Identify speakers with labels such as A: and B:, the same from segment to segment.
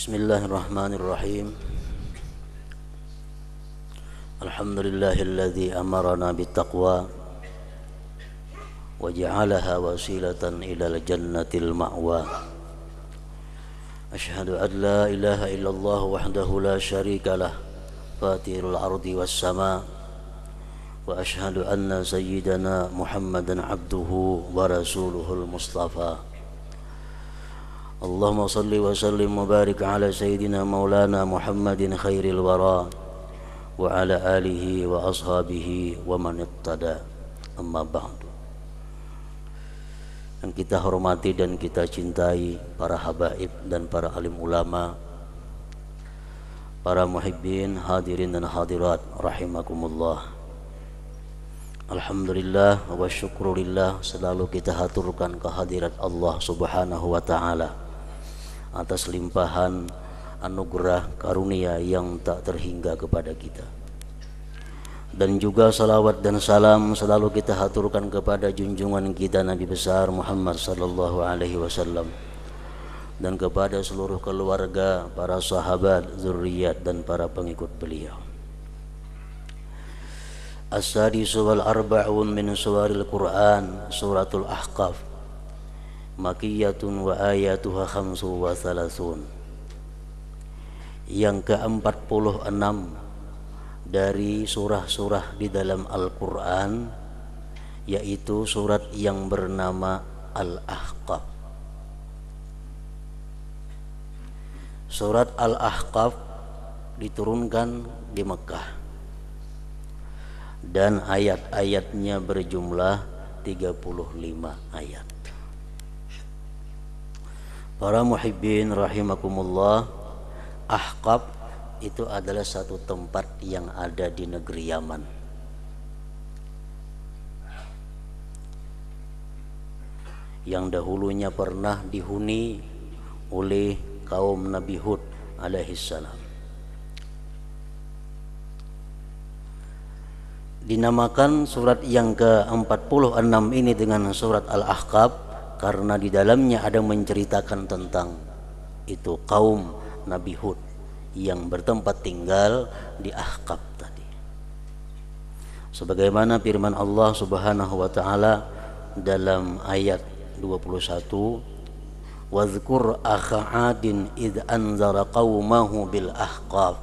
A: Bismillahirrahmanirrahim. Alhamdulillahilladzi amarana bittaqwa wa ja'alaha wasilatan ilal jannatil ma'wa. Asyhadu an la ilaha illallah wahdahu la syarikalah fatirul ardi was sama, wa asyhadu anna sayyidana Muhammadan abduhu wa rasuluhul mustafa. Allahumma salli wa sallim wa barik ala sayyidina maulana Muhammadin khairil wara wa ala alihi wa ashabihi wa man iqtada, amma ba'du. Yang kita hormati dan kita cintai para habaib dan para alim ulama, para muhibbin, hadirin dan hadirat rahimakumullah. Alhamdulillah wa syukurillah, selalu kita haturkan kehadirat Allah subhanahu wa ta'ala atas limpahan anugerah karunia yang tak terhingga kepada kita. Dan juga salawat dan salam selalu kita haturkan kepada junjungan kita Nabi besar Muhammad sallallahu alaihi wasallam, dan kepada seluruh keluarga, para sahabat, zuriat dan para pengikut beliau. As-sadisu wal arba'un min suwaril Qur'an, suratul Ahqaf, makiyatun wa ayatuha khamsu wa thalathun. Yang ke-46 dari surah-surah di dalam Al-Quran, yaitu surat yang bernama Al-Ahqaf. Surat Al-Ahqaf diturunkan di Mekah dan ayat-ayatnya berjumlah 35 ayat. Para muhibbin rahimakumullah, Ahqaf itu adalah satu tempat yang ada di negeri Yaman. Yang dahulunya pernah dihuni oleh kaum Nabi Hud alaihissalam. Dinamakan surat yang ke-46 ini dengan surat Al-Ahqaf karena di dalamnya ada menceritakan tentang itu kaum Nabi Hud yang bertempat tinggal di Ahqaf tadi. Sebagaimana firman Allah Subhanahu wa taala dalam ayat 21, "Wadhkur akha 'adin id anzara qaumahu bil ahqaf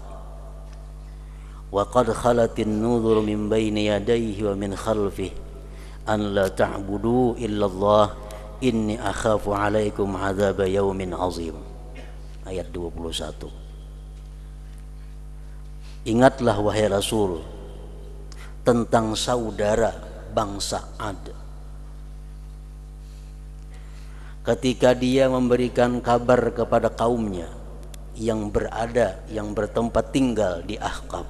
A: wa qad khalatin nuzur min baini yadayhi wa min khalfihi an la ta'budu illallah inni akhafu 'alaikum 'adzaba yaumin 'azim." Ayat 21. Ingatlah wahai Rasul tentang saudara bangsa Ad ketika dia memberikan kabar kepada kaumnya yang bertempat tinggal di Ahqaf.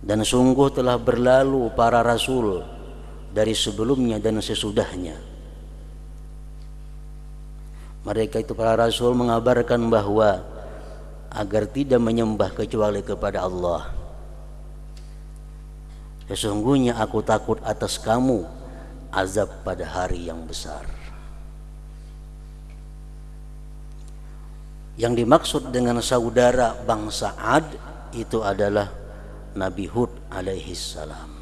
A: Dan sungguh telah berlalu para rasul dari sebelumnya dan sesudahnya. Mereka itu para rasul mengabarkan bahwa agar tidak menyembah kecuali kepada Allah. Sesungguhnya aku takut atas kamu azab pada hari yang besar. Yang dimaksud dengan saudara bangsa Ad itu adalah Nabi Hud alaihissalam.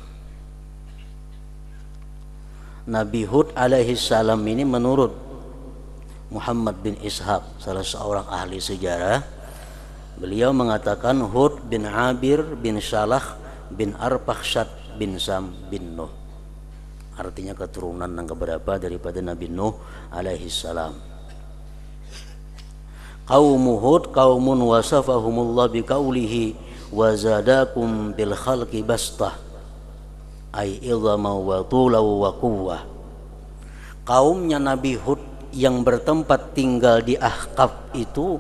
A: Nabi Hud alaihissalam ini menurut Muhammad bin Ishaq, salah seorang ahli sejarah, beliau mengatakan Hud bin Abir bin Salah bin Arpakshad bin Sam bin Nuh. Artinya keturunan yang keberapa daripada Nabi Nuh alaihissalam. Qaumu Hud qaumun wasafahumullah biqaulihi wa zadakum bil khalqi bastah ay idhama wa tulau wa quwwah. Kaumnya Nabi Hud yang bertempat tinggal di Ahqaf itu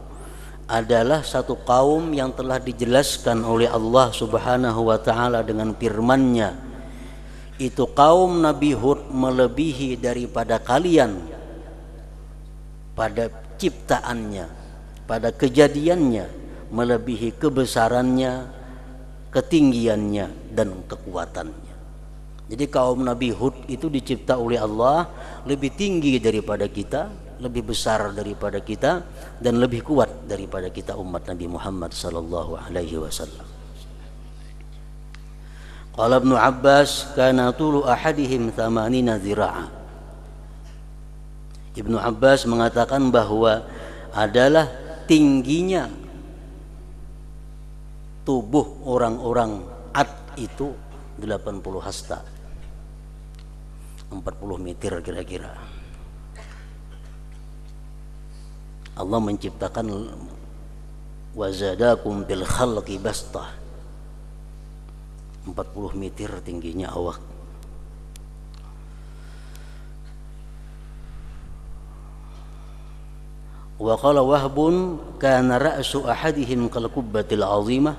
A: adalah satu kaum yang telah dijelaskan oleh Allah Subhanahu wa ta'ala dengan firman-Nya, itu kaum Nabi Hud melebihi daripada kalian pada ciptaannya, pada kejadiannya, melebihi kebesarannya, ketinggiannya dan kekuatannya. Jadi kaum Nabi Hud itu dicipta oleh Allah lebih tinggi daripada kita, lebih besar daripada kita dan lebih kuat daripada kita umat Nabi Muhammad sallallahu alaihi wasallam. Qala Ibnu Abbas kana tulu ahadihim 80 zira'a. Ibnu Abbas mengatakan bahwa adalah tingginya tubuh orang-orang Ad itu 80 hasta, 40 meter kira-kira. Allah menciptakan wazadakum bil khalqi bastah, 40 meter tingginya awak. Wa qala Wahbun kana ra'su ahadihim kal kubbatil 'azimah,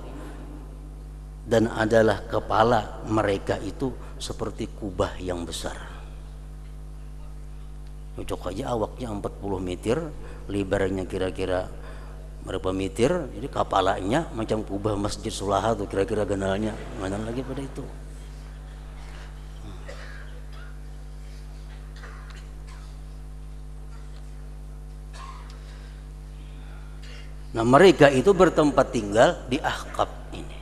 A: dan adalah kepala mereka itu seperti kubah yang besar. Cocok aja awaknya 40 meter, lebarnya kira-kira berapa meter, jadi kepalanya macam kubah Masjid Sulaha tuh kira-kira ganalnya. Mana lagi pada itu. Nah, mereka itu bertempat tinggal di Ahqab ini.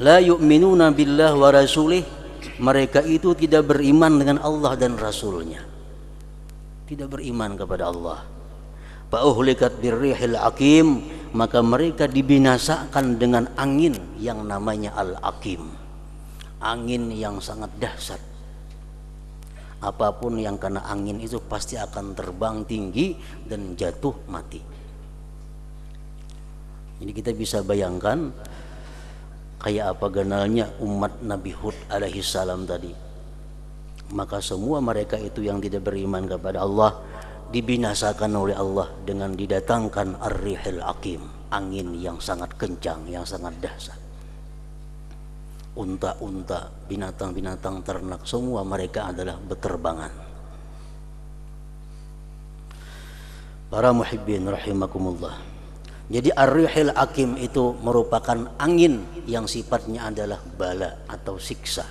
A: La yu'minuna billah wa rasulih, mereka itu tidak beriman dengan Allah dan Rasulnya, tidak beriman kepada Allah. Fa'uhlikat birrihil aqim, maka mereka dibinasakan dengan angin yang namanya al-aqim, angin yang sangat dahsyat. Apapun yang kena angin itu pasti akan terbang tinggi dan jatuh mati. Jadi kita bisa bayangkan kayak apa ganalnya umat Nabi Hud alaihi salam tadi. Maka semua mereka itu yang tidak beriman kepada Allah dibinasakan oleh Allah dengan didatangkan ar-rihil aqim, angin yang sangat kencang, yang sangat dahsyat. Unta-unta, binatang-binatang ternak, semua mereka adalah beterbangan. Para muhibbin rahimakumullah. Jadi ar-rihil aqim itu merupakan angin yang sifatnya adalah bala atau siksa.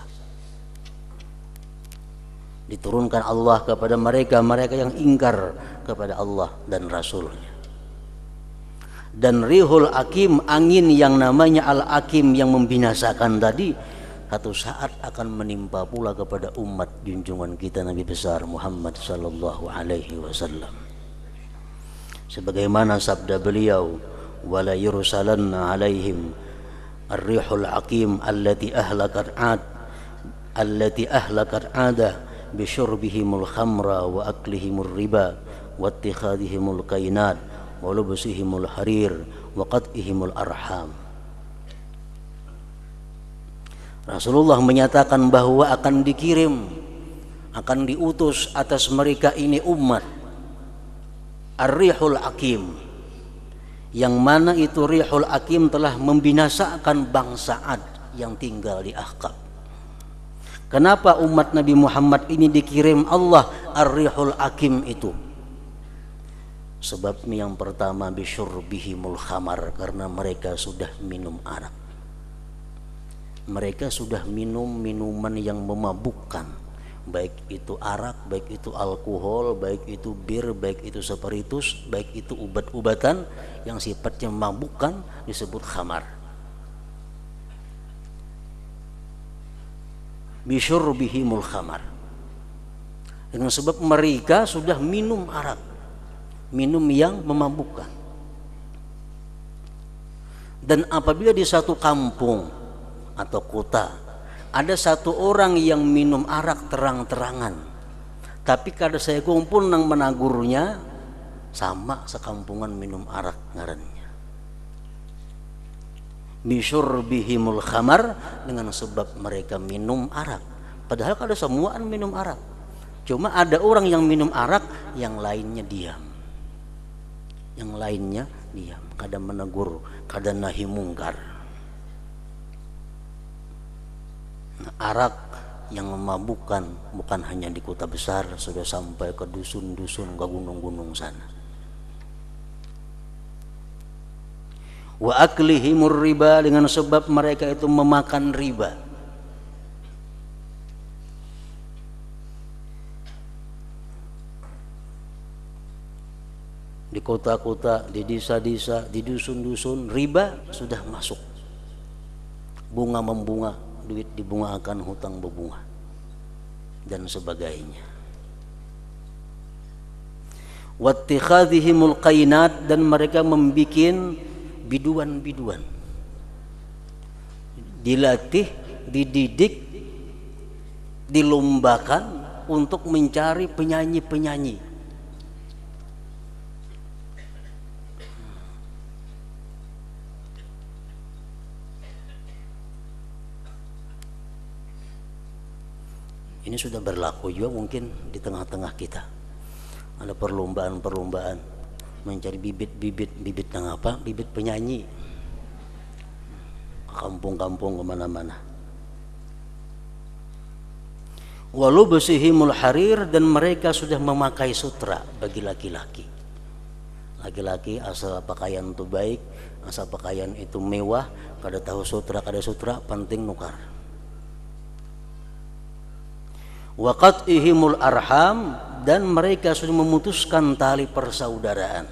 A: Diturunkan Allah kepada mereka yang ingkar kepada Allah dan Rasulnya. Dan rihul aqim, angin yang namanya al-aqim yang membinasakan tadi, satu saat akan menimpa pula kepada umat junjungan kita Nabi besar Muhammad sallallahu alaihi wasallam. Sebagaimana sabda beliau, wala yursalanna alaihim ar-rihul aqim allati ahlakat ada bisyurbihimul khamra wa aklihimul riba wa ittikhadihimul kainat walubusihimul harir wa qat'ihimul arham. Rasulullah menyatakan bahwa akan dikirim, akan diutus atas mereka ini umat ar-rihul aqim, yang mana itu rihul aqim telah membinasakan bangsa Ad yang tinggal di Ahqab. Kenapa umat Nabi Muhammad ini dikirim Allah ar-rihul aqim itu? Sebabnya yang pertama bisyurbihimul khamar, karena mereka sudah minum arak. Mereka sudah minum minuman yang memabukkan, baik itu arak, baik itu alkohol, baik itu bir, baik itu spiritus, baik itu obat-obatan yang sifatnya memabukkan disebut khamar. Bisyurbihimul khamar, dengan sebab mereka sudah minum arak, minum yang memabukkan. Dan apabila di satu kampung atau kota ada satu orang yang minum arak terang-terangan, tapi kada saya kumpul nang menagurnya, sama sekampungan minum arak ngarannya. Bisyurbihimul khamar, dengan sebab mereka minum arak. Padahal kada semuaan minum arak, cuma ada orang yang minum arak, yang lainnya diam. Yang lainnya diam, kada menegur, kada nahi mungkar. Nah, arak yang memabukkan bukan hanya di kota besar, sudah sampai ke dusun-dusun, ke gunung-gunung sana. Wa aklihimur riba, dengan sebab mereka itu memakan riba. Di kota-kota, di desa-desa, di dusun-dusun, riba sudah masuk. Bunga membunga, duit dibungakan, hutang berbunga, dan sebagainya. Wattikhadhihimul qainat, dan mereka membikin biduan-biduan. Dilatih, dididik, dilombakan untuk mencari penyanyi-penyanyi. Ini sudah berlaku juga mungkin di tengah-tengah kita. Ada perlombaan-perlombaan mencari bibit yang apa? Bibit penyanyi. Kampung-kampung kemana-mana. Walau besihimul harir, dan mereka sudah memakai sutra bagi laki-laki. Laki-laki asal pakaian itu baik, asal pakaian itu mewah, kada tahu sutra kada sutra, penting nukar. Waqat'ihimul arham, dan mereka sudah memutuskan tali persaudaraan.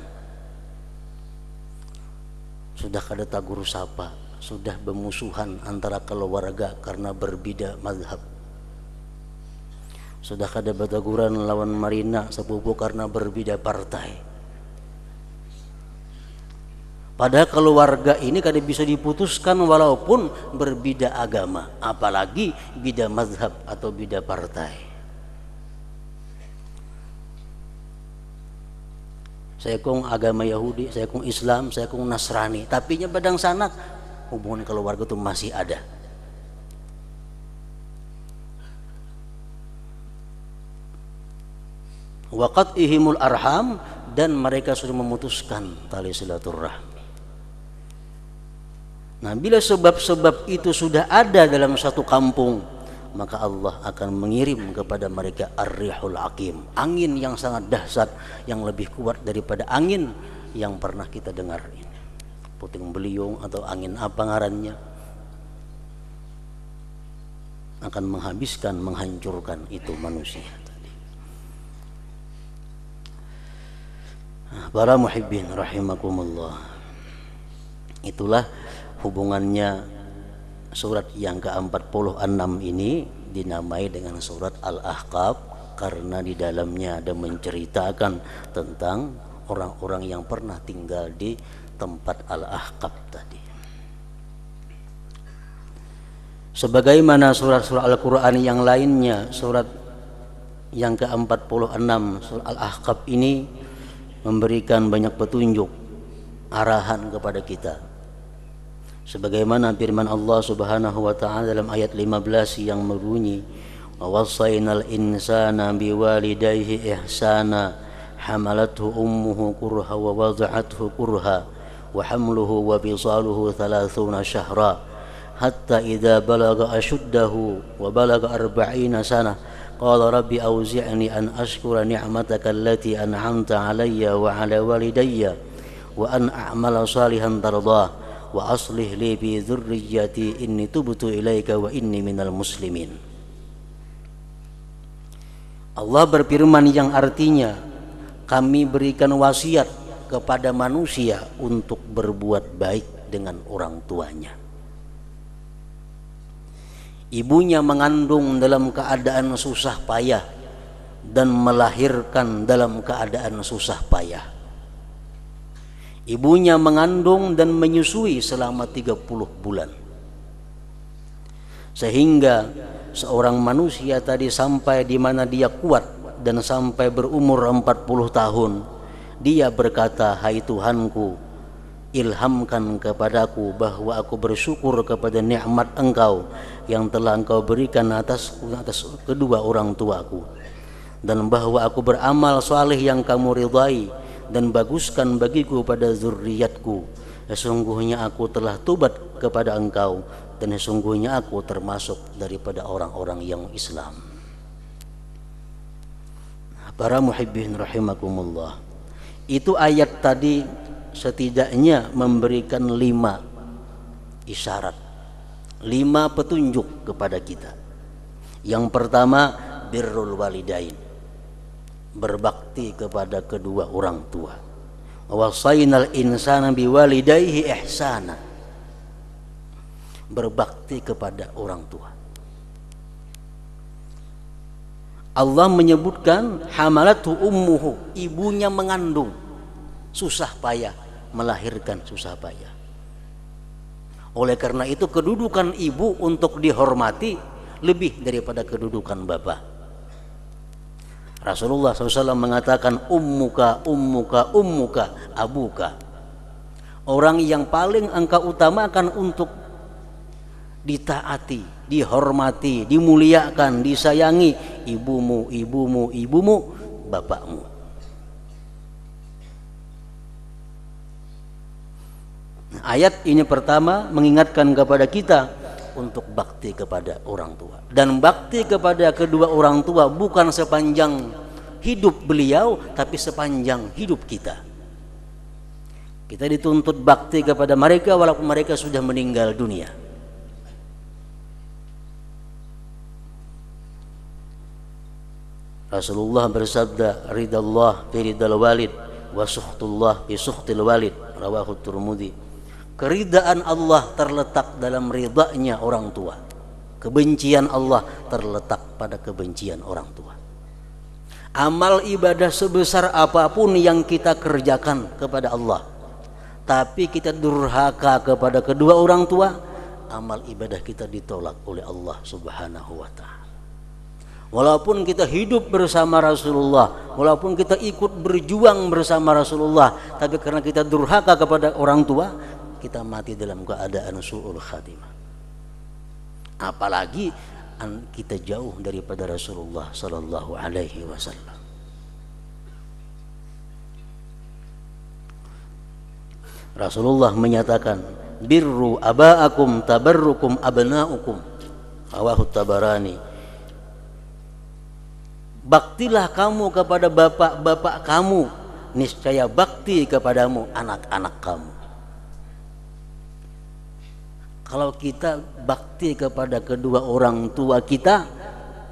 A: Sudah kada tagur sapa, sudah bermusuhan antara keluarga karena berbeda mazhab. Sudah kada bataguran lawan marina sepupu karena berbeda partai. Padahal keluarga ini kada bisa diputuskan walaupun berbeda agama, apalagi beda mazhab atau beda partai. Saya kong agama Yahudi, saya kong Islam, saya kong Nasrani, tapi nya badang sanak hubungan keluarga itu masih ada. Waqat'ihimul arham, dan mereka sudah memutuskan tali silaturahmi. Nah, bila sebab-sebab itu sudah ada dalam satu kampung, maka Allah akan mengirim kepada mereka ar-rihul aqim, angin yang sangat dahsyat, yang lebih kuat daripada angin yang pernah kita dengar ini. Puting beliung atau angin apa ngarannya, akan menghabiskan, menghancurkan itu manusia tadi. Para muhibbin rahimakumullah, itulah hubungannya surat yang ke-46 ini dinamai dengan surat Al-Ahqaf, karena di dalamnya ada menceritakan tentang orang-orang yang pernah tinggal di tempat Al-Ahqaf tadi. Sebagaimana surat-surat Al-Quran yang lainnya, surat yang ke-46 surat Al-Ahqaf ini memberikan banyak petunjuk, arahan kepada kita. Sebagaimana firman Allah Subhanahu wa taala dalam ayat 15 yang berbunyi, "Wa wassaynal insana biwalidayhi ihsana, hamalathu ummuhu kurha wa wada'athu kurha, wa hamluhu wa fisaluhu 30 syahra, hatta idza balagha ashuddahu wa balagha 40 sana, qala rabbi awzi'ni an ashkura ni'mataka allati an'amta 'alayya wa 'ala walidayya wa an a'mala salihan tardah wa aslih li fi dzurriyyati inni tubtu ilaika wa inni minal muslimin." Allah berfirman yang artinya, kami berikan wasiat kepada manusia untuk berbuat baik dengan orang tuanya. Ibunya mengandung dalam keadaan susah payah dan melahirkan dalam keadaan susah payah. Ibunya mengandung dan menyusui selama 30 bulan. Sehingga seorang manusia tadi sampai di mana dia kuat dan sampai berumur 40 tahun, dia berkata, "Hai Tuhanku, ilhamkan kepadaku bahwa aku bersyukur kepada nikmat Engkau yang telah Engkau berikan atas kedua orang tuaku, dan bahwa aku beramal saleh yang Kamu ridhai, dan baguskan bagiku pada zuriatku. Sesungguhnya aku telah tobat kepada Engkau, dan sesungguhnya aku termasuk daripada orang-orang yang Islam." Para muhibbin rahimakumullah, itu ayat tadi setidaknya memberikan 5 isyarat, 5 petunjuk kepada kita. Yang pertama, birrul walidain, berbakti kepada kedua orang tua. wasainal insana biwalidayhi ihsana. Berbakti kepada orang tua. Allah menyebutkan hamalatu ummuhu, ibunya mengandung, susah payah melahirkan, susah payah. Oleh karena itu kedudukan ibu untuk dihormati lebih daripada kedudukan bapak. Rasulullah SAW mengatakan ummuka ummuka ummuka abuka. Orang yang paling engkau utamakan untuk ditaati, dihormati, dimuliakan, disayangi, ibumu, ibumu, ibumu, bapakmu. Ayat ini pertama mengingatkan kepada kita untuk bakti kepada orang tua. Dan bakti kepada kedua orang tua bukan sepanjang hidup beliau, tapi sepanjang hidup kita. Kita dituntut bakti kepada mereka walaupun mereka sudah meninggal dunia. Rasulullah bersabda, ridallah fi ridal walid wa suhtullah fi suhtil walid, rawahu Tirmidzi. Keridaan Allah terletak dalam ridanya orang tua. Kebencian Allah terletak pada kebencian orang tua. Amal ibadah sebesar apapun yang kita kerjakan kepada Allah, tapi kita durhaka kepada kedua orang tua, amal ibadah kita ditolak oleh Allah Subhanahu wa ta'ala. Walaupun kita hidup bersama Rasulullah, walaupun kita ikut berjuang bersama Rasulullah, tapi karena kita durhaka kepada orang tua, kita mati dalam keadaan su'ul khatimah. Apalagi kita jauh daripada Rasulullah sallallahu alaihi wasallam. Rasulullah menyatakan, birru aba'akum tabarrukum abna'ukum, rawahu Tabarani. Baktilah kamu kepada bapak-bapak kamu, niscaya bakti kepadamu anak-anak kamu. Kalau kita bakti kepada kedua orang tua kita,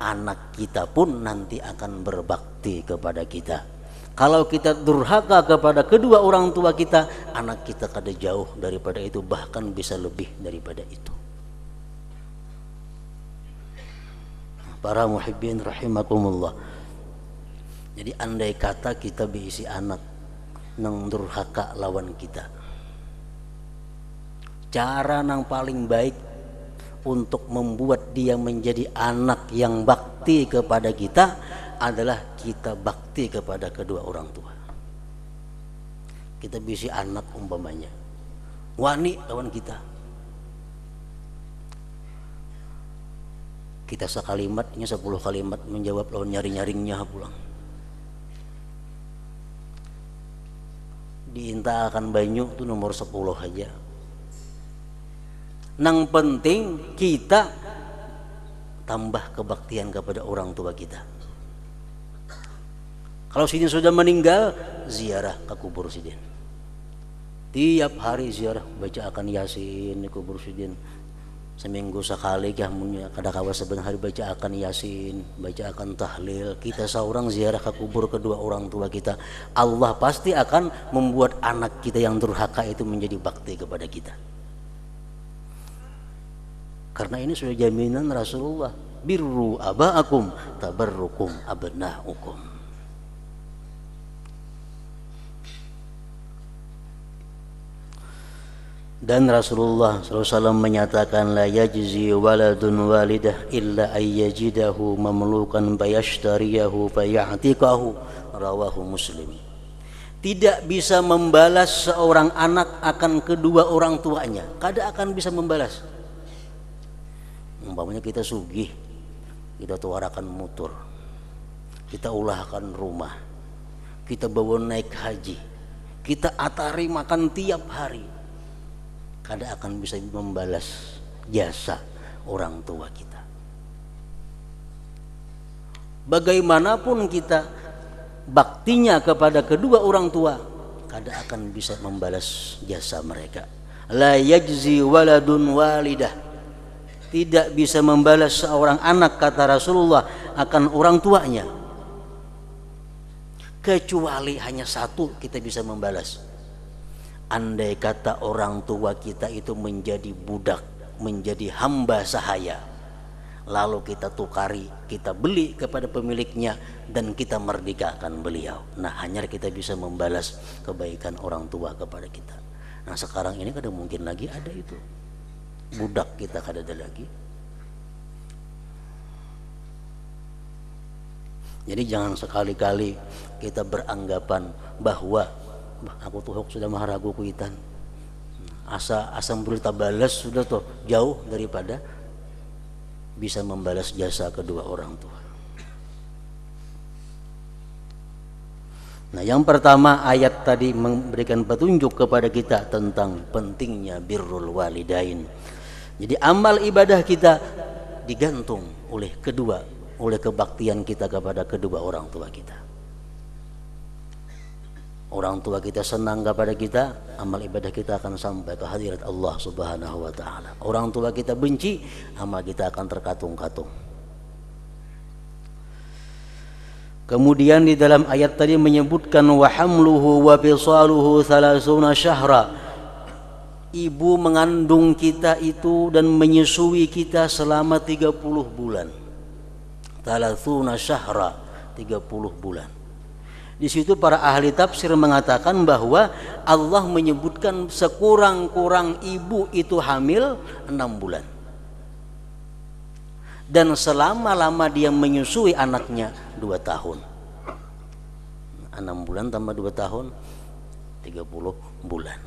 A: anak kita pun nanti akan berbakti kepada kita. Kalau kita durhaka kepada kedua orang tua kita, anak kita kada jauh daripada itu, bahkan bisa lebih daripada itu. Para muhibbin rahimakumullah. Jadi andai kata kita berisi anak nang durhaka lawan kita, cara yang paling baik untuk membuat dia menjadi anak yang bakti kepada kita adalah kita bakti kepada kedua orang tua. Kita bisi anak umpamanya wani lawan kita sekalimatnya 10 kalimat menjawab lawan nyaring-nyaringnya pulang. Diinta akan banyu itu nomor 10 aja. Nang penting kita tambah kebaktian kepada orang tua kita. Kalau sidin sudah meninggal, ziarah ke kubur sidin. Tiap hari ziarah, baca akan yasin di kubur sidin. Seminggu sekali kah munya kada kawa saben hari baca akan yasin, baca akan tahlil. Kita seorang ziarah ke kubur kedua orang tua kita. Allah pasti akan membuat anak kita yang durhaka itu menjadi bakti kepada kita. Karena ini sudah jaminan Rasulullah, birru aba'akum tabarrukum abna'ukum. Dan Rasulullah SAW menyatakan, la yajzi waladun walidah illa ayyajidahu mamlukan bayashtariyahu bayatiqahu, rawahu Muslim. Tidak bisa membalas seorang anak akan kedua orang tuanya, kada akan bisa membalas. Umpamanya kita sugih, kita tuarakan motor, kita ulahkan rumah, kita bawa naik haji, kita atari makan tiap hari, kada akan bisa membalas jasa orang tua kita. Bagaimanapun kita baktinya kepada kedua orang tua, kada akan bisa membalas jasa mereka. La yajzi waladun walidah, tidak bisa membalas seorang anak, kata Rasulullah, akan orang tuanya, kecuali hanya satu kita bisa membalas, andai kata orang tua kita itu menjadi budak, menjadi hamba sahaya, lalu kita tukari, kita beli kepada pemiliknya dan kita merdekakan beliau. Nah, hanya kita bisa membalas kebaikan orang tua kepada kita. Nah, sekarang ini kada mungkin lagi ada itu. Budak kita kada ada lagi. Jadi jangan sekali-kali kita beranggapan bahwa aku tuh sudah maharagu kuitan. Asam berita balas sudah tuh jauh daripada bisa membalas jasa kedua orang tua. Nah, yang pertama ayat tadi memberikan petunjuk kepada kita tentang pentingnya birrul walidain. Jadi amal ibadah kita digantung oleh kebaktian kita kepada kedua orang tua kita. Orang tua kita senang kepada kita, amal ibadah kita akan sampai ke hadirat Allah Subhanahu wa taala. Orang tua kita benci, amal kita akan terkatung-katung. Kemudian di dalam ayat tadi menyebutkan wa hamluhu wa fisaluhu 30 syahra. Ibu mengandung kita itu dan menyusui kita selama 30 bulan. 30 syahra, 30 bulan. Di situ para ahli tafsir mengatakan bahwa Allah menyebutkan sekurang-kurang ibu itu hamil 6 bulan. Dan selama-lama dia menyusui anaknya 2 tahun. 6 bulan tambah 2 tahun 30 bulan.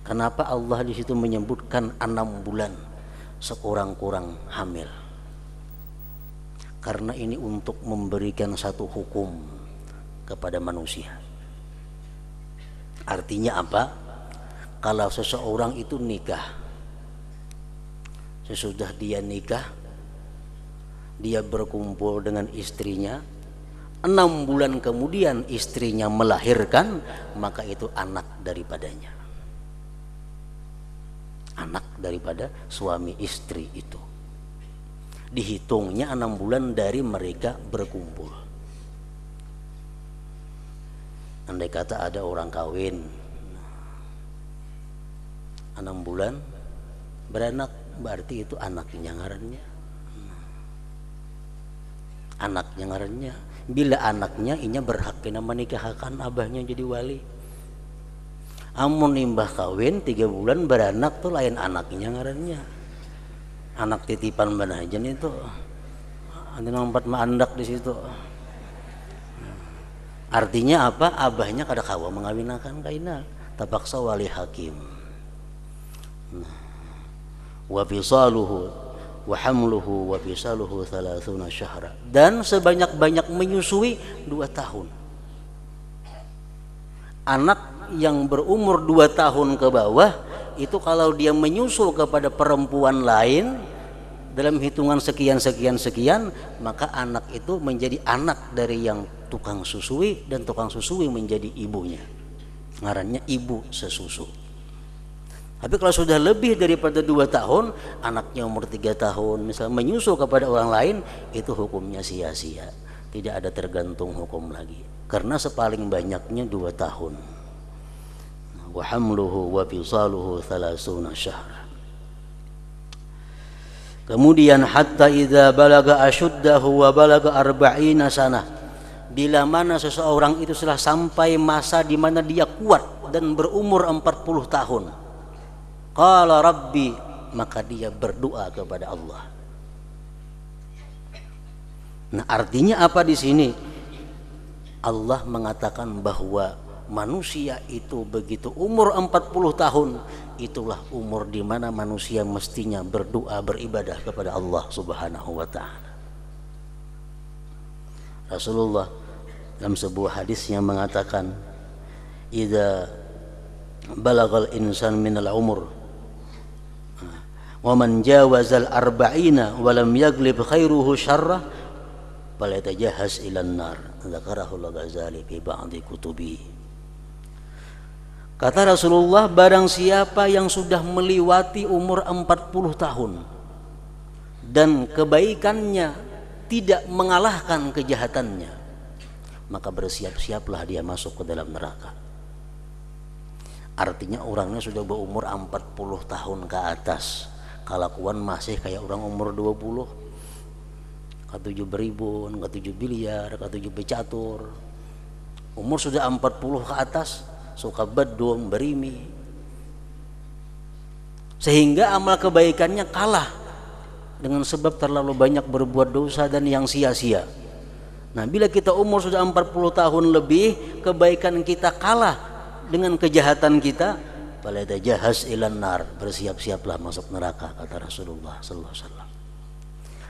A: Kenapa Allah di situ menyebutkan 6 bulan sekurang-kurang hamil? Karena ini untuk memberikan satu hukum kepada manusia. Artinya apa? Kalau seseorang itu nikah, sesudah dia nikah, dia berkumpul dengan istrinya, 6 bulan kemudian istrinya melahirkan, maka itu anak daripadanya. Anak daripada suami istri itu. Dihitungnya 6 bulan dari mereka berkumpul. Andai kata ada orang kawin 6 bulan beranak, berarti itu anaknya ngarannya. Anaknya ngarannya. Bila anaknya inya berhak kena menikahkan abahnya jadi wali. Amun nimbah kawin 3 bulan beranak tuh lain anaknya ngarannya. Anak titipan banajan itu. Ada nomor 4 mandak di situ. Artinya apa? Abahnya kada kawa mengawinakan kaina. Tapaksa wali hakim. Wa fisaluhu wa hamluhu wa fisaluhu 30 syahra. Dan sebanyak-banyak menyusui 2 tahun. Anak yang berumur 2 tahun ke bawah itu kalau dia menyusul kepada perempuan lain dalam hitungan sekian, maka anak itu menjadi anak dari yang tukang susui, dan tukang susui menjadi ibunya. Ngarannya ibu sesusu. Tapi kalau sudah lebih daripada 2 tahun, anaknya umur 3 tahun misalnya menyusul kepada orang lain, itu hukumnya sia-sia. Tidak ada tergantung hukum lagi. Karena sepaling banyaknya 2 tahun. Wa hamluhu wa fisaluhu 30 syahra. Kemudian hatta idza balaga ashuddahu wa balaga 40 sanah. Bila mana seseorang itu telah sampai masa di mana dia kuat dan berumur 40 tahun. Qala rabbi, maka dia berdoa kepada Allah. Nah, artinya apa di sini? Allah mengatakan bahwa manusia itu begitu umur 40 tahun, itulah umur di mana manusia mestinya berdoa, beribadah kepada Allah Subhanahu wa taala. Rasulullah dalam sebuah hadisnya mengatakan, "Idza balagal insan minal umur wa man jawazal arba'ina wa lam yaglib khairuhu syarrah falayatajahhaz ilan nar." Dzakarahu al-Ghazali fi ba'di kutubihi. Kata Rasulullah, barang siapa yang sudah melewati umur 40 tahun dan kebaikannya tidak mengalahkan kejahatannya, maka bersiap-siaplah dia masuk ke dalam neraka. Artinya orangnya sudah berumur 40 tahun ke atas. Kelakuan masih kayak orang umur 20. Katujuh beribun, katujuh biliar, katujuh becatur. Umur sudah 40 ke atas, suka bedum, berimi. Sehingga amal kebaikannya kalah dengan sebab terlalu banyak berbuat dosa dan yang sia-sia. Nah, bila kita umur sudah 40 tahun lebih, kebaikan kita kalah dengan kejahatan kita, fala tajahaz ilan nar, bersiap-siaplah masuk neraka, kata Rasulullah sallallahu alaihi wasallam.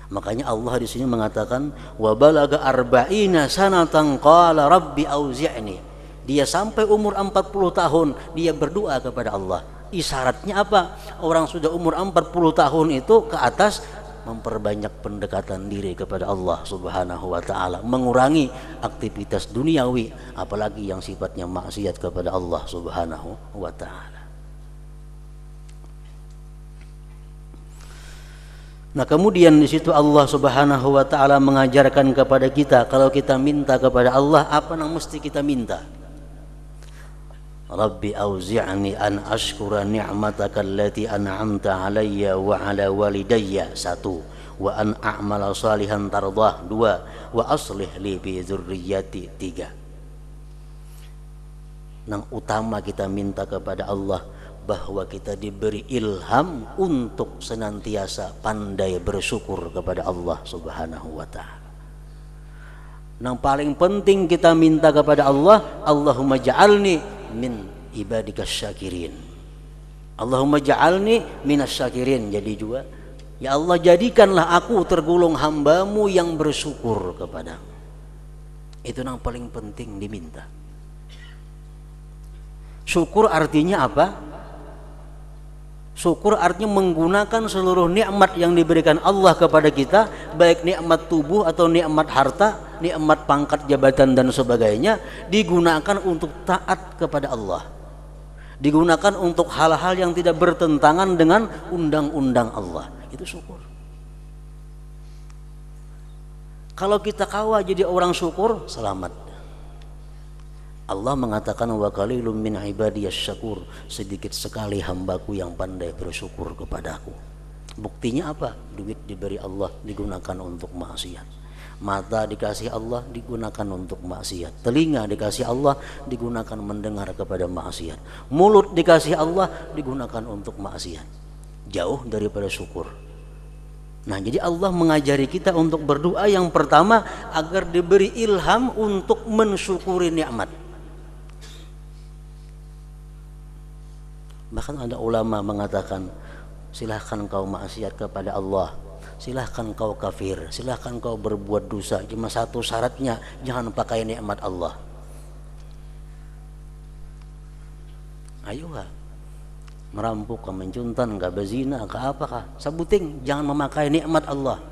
A: Makanya Allah di sini mengatakan wa balaga arba'ina sanatan qala rabbi auzi'ni. Dia sampai umur 40 tahun dia berdoa kepada Allah. Isyaratnya apa? Orang sudah umur 40 tahun itu ke atas memperbanyak pendekatan diri kepada Allah Subhanahu wa taala, mengurangi aktivitas duniawi apalagi yang sifatnya maksiat kepada Allah Subhanahu wa taala. Nah, kemudian di situ Allah Subhanahu wa taala mengajarkan kepada kita kalau kita minta kepada Allah apa yang mesti kita minta. Rabbi auzi'ni an ashkura ni'mataka allati an'amta alayya wa ala walidayya, 1, wa an a'mala salihan tardah, 2, wa aslih li bi dzurriyyati, 3. Yang utama kita minta kepada Allah bahwa kita diberi ilham untuk senantiasa pandai bersyukur kepada Allah Subhanahu wa taala. Yang paling penting kita minta kepada Allah, Allahumma ja'alni min ibadikas syakirin. Allahumma ja'alni minas syakirin. Jadi juga, ya Allah jadikanlah aku tergolong hambamu yang bersyukur kepadamu. Itu yang paling penting diminta. Syukur artinya apa? Syukur artinya menggunakan seluruh nikmat yang diberikan Allah kepada kita, baik nikmat tubuh atau nikmat harta, nikmat pangkat jabatan dan sebagainya, digunakan untuk taat kepada Allah, digunakan untuk hal-hal yang tidak bertentangan dengan undang-undang Allah. Itu syukur. Kalau kita kawa jadi orang syukur, selamat. Allah mengatakan wa qalilum min ibadiyas syakur, sedikit sekali hambaku yang pandai bersyukur kepadaku. Buktinya apa? Duit diberi Allah digunakan untuk maksiat. Mata dikasih Allah digunakan untuk maksiat. Telinga dikasih Allah digunakan mendengar kepada maksiat. Mulut dikasih Allah digunakan untuk maksiat. Jauh daripada syukur. Nah, jadi Allah mengajari kita untuk berdoa yang pertama agar diberi ilham untuk mensyukuri nikmat. Bahkan ada ulama mengatakan, silahkan kau maksiat kepada Allah, silahkan kau kafir, silahkan kau berbuat dosa, cuma satu syaratnya, jangan pakai nikmat Allah. Ayo kah? Merampok kah, mencuntan kah, berzina kah, apakah? Sebuting, jangan memakai nikmat Allah.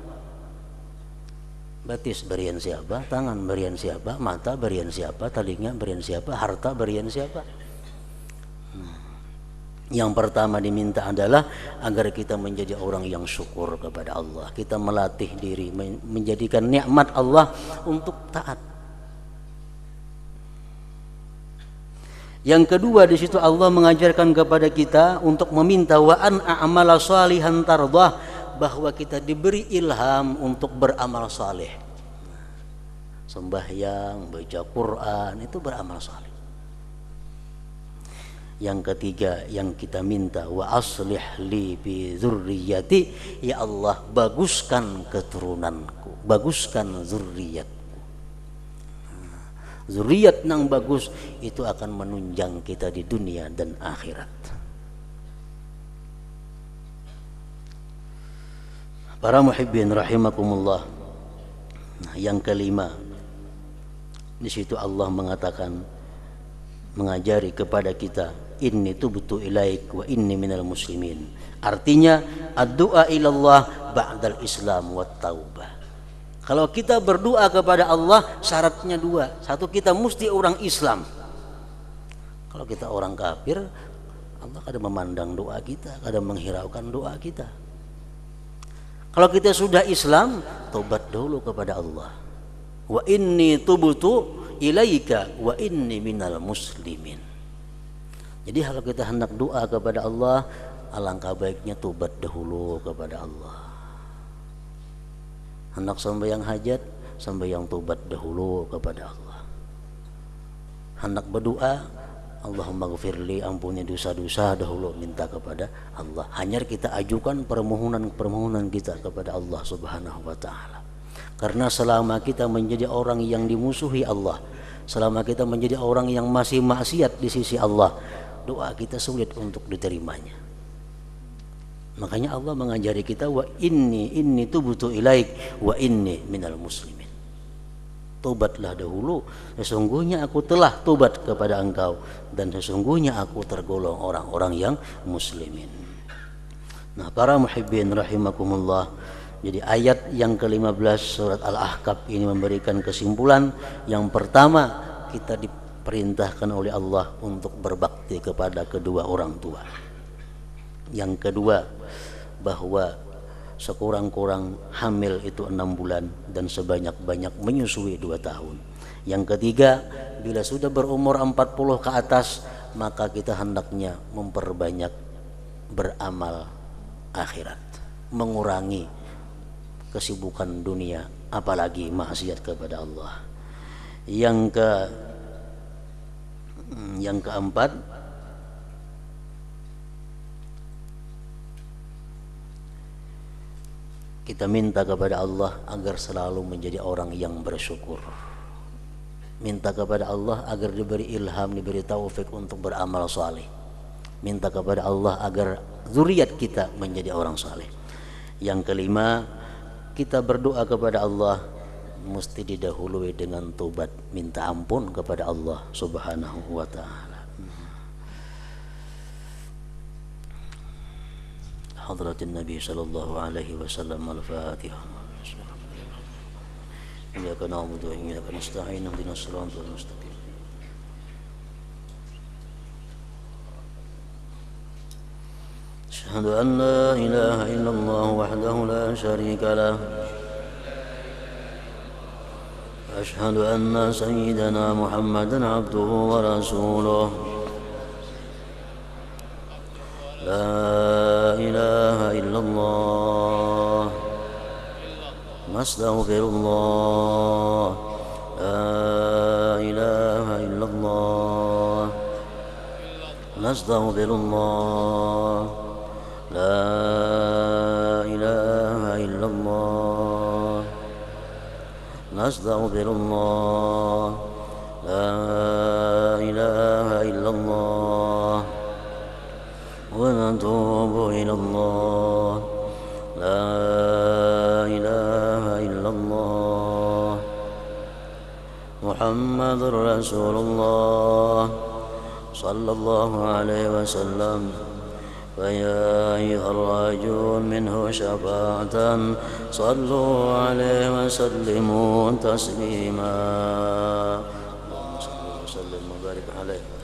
A: Batis berian siapa, tangan berian siapa, mata berian siapa, telinga berian siapa, harta berian siapa. Yang pertama diminta adalah agar kita menjadi orang yang syukur kepada Allah. Kita melatih diri menjadikan nikmat Allah untuk taat. Yang kedua di situ Allah mengajarkan kepada kita untuk meminta wa an a'mala salihan tardah, bahwa kita diberi ilham untuk beramal saleh. Sembahyang, baca Quran itu beramal saleh. Yang ketiga yang kita minta wa aslih li bi dzurriyyati, ya Allah baguskan keturunanku, baguskan zuriatku. Zuriat yang bagus itu akan menunjang kita di dunia dan akhirat. Para muhibbin rahimakumullah. Yang kelima di situ Allah mengatakan, mengajari kepada kita, inni tubtu ilaik wa inni minal muslimin. Artinya ad-du'a ilallah ba'dal islam wat taubah. Kalau kita berdoa kepada Allah syaratnya dua. Satu, kita mesti orang Islam. Kalau kita orang kafir, Allah kadang memandang doa kita, kadang menghiraukan doa kita. Kalau kita sudah Islam, tobat dulu kepada Allah. Wa inni tubtu ilaika wa inni minal muslimin. Jadi kalau kita hendak doa kepada Allah, alangkah baiknya tobat dahulu kepada Allah. Hendak sembahyang hajat, sembahyang tobat dahulu kepada Allah. Hendak berdoa, Allahumma ghfirli, ampuni dosa-dosa, dahulu minta kepada Allah. Hanya kita ajukan permohonan kita kepada Allah Subhanahu wa taala. Karena selama kita menjadi orang yang dimusuhi Allah, selama kita menjadi orang yang masih maksiat di sisi Allah, doa kita sulit untuk diterimanya. Makanya Allah mengajari kita, wa inni tubtu ilaik wa inni minal muslimin. Tobatlah dahulu, sesungguhnya aku telah tobat kepada engkau dan sesungguhnya aku tergolong orang-orang yang muslimin. Nah, para muhibbin rahimakumullah, jadi ayat yang ke-15 surat Al-Ahqaf ini memberikan kesimpulan. Yang pertama, kita diperintahkan oleh Allah untuk berbakti kepada kedua orang tua. Yang kedua, bahwa sekurang-kurang hamil itu 6 bulan dan sebanyak-banyak menyusui 2 tahun. Yang ketiga, bila sudah berumur 40 ke atas, maka kita hendaknya memperbanyak beramal akhirat, mengurangi kesibukan dunia, apalagi maksiat kepada Allah. Yang keempat, kita minta kepada Allah agar selalu menjadi orang yang bersyukur. Minta kepada Allah agar diberi ilham, diberi taufik untuk beramal saleh. Minta kepada Allah agar zuriat kita menjadi orang saleh. Yang kelima, kita berdoa kepada Allah mesti didahului dengan tobat, minta ampun kepada Allah Subhanahu wa taala. حضرة النبي صلى الله عليه وسلم. الفاتحة. إياك نعبد وإياك نستعين اهدنا الصراط المستقيم. أشهد أن لا إله إلا الله وحده لا شريك له. أشهد أن سيدنا محمدا عبده ورسوله. لا إله إلا الله نستغفر الله. لا إله إلا الله نستغفر الله. لا إله إلا الله نستغفر الله. لا إله إلا الله ونتوب إلى الله. لا إله إلا الله محمد رسول الله صلى الله عليه وسلم. فيا أيها الراجون منه شفاعة صلوا عليه وسلموا تسليما. اللهم صل وسلم وبارك عليه.